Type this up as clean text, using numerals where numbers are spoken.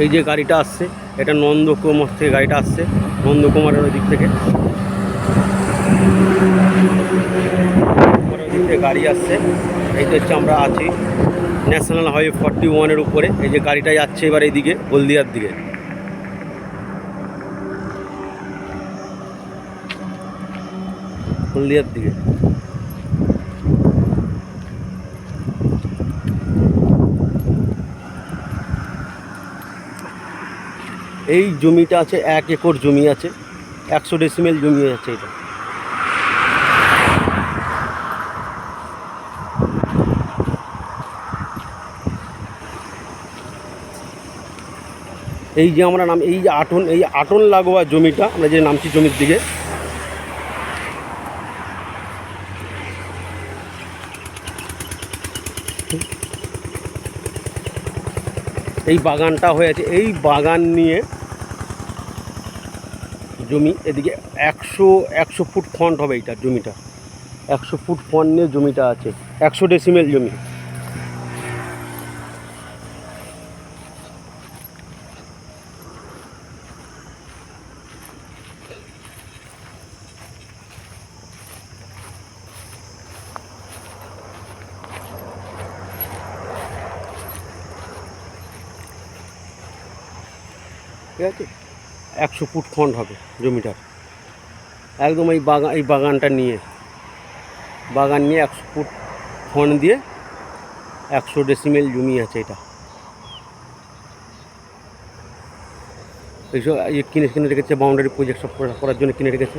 এই যে গাড়িটা আসছে এটা নন্দকুমার থেকে গাড়িটা আসছে, নন্দকুমারের ওই দিক থেকে গাড়ি আসছে। এই তো হচ্ছে আমরা আছি ন্যাশনাল হাইওয়ে 41-এর উপরে। এই যে গাড়িটা যাচ্ছে এবার এইদিকে হলদিয়ার দিকে। হলদিয়ার দিকে এই জমিটা আছে 1 একর জমি আছে, 100 ডেসিমেল জমি আছে এটা। এই যে আমরা নাম এই যে আটন লাগোয়া জমিটা, আমরা যে নামছি জমির দিকে, এই বাগানটা হয়েছে। এই বাগান নিয়ে জমি এদিকে 100 ফুট ফ্রন্ট হবে এইটার জমিটা, 100 ফুট ফ্রন্ট নিয়ে জমিটা আছে, 100 ডেসিমেল জমি। ঠিক আছে, 100 ফুট ফ্রন্ট হবে জমিটার একদম। এই বাগানটা নিয়ে বাগান নিয়ে 100 ফুট ফ্রন্ট দিয়ে 100 ডেসিমেল জমি আছে এটা। এইসব কিনে রেখেছে, বাউন্ডারি প্রজেক্ট সব করার জন্য কিনে রেখেছে।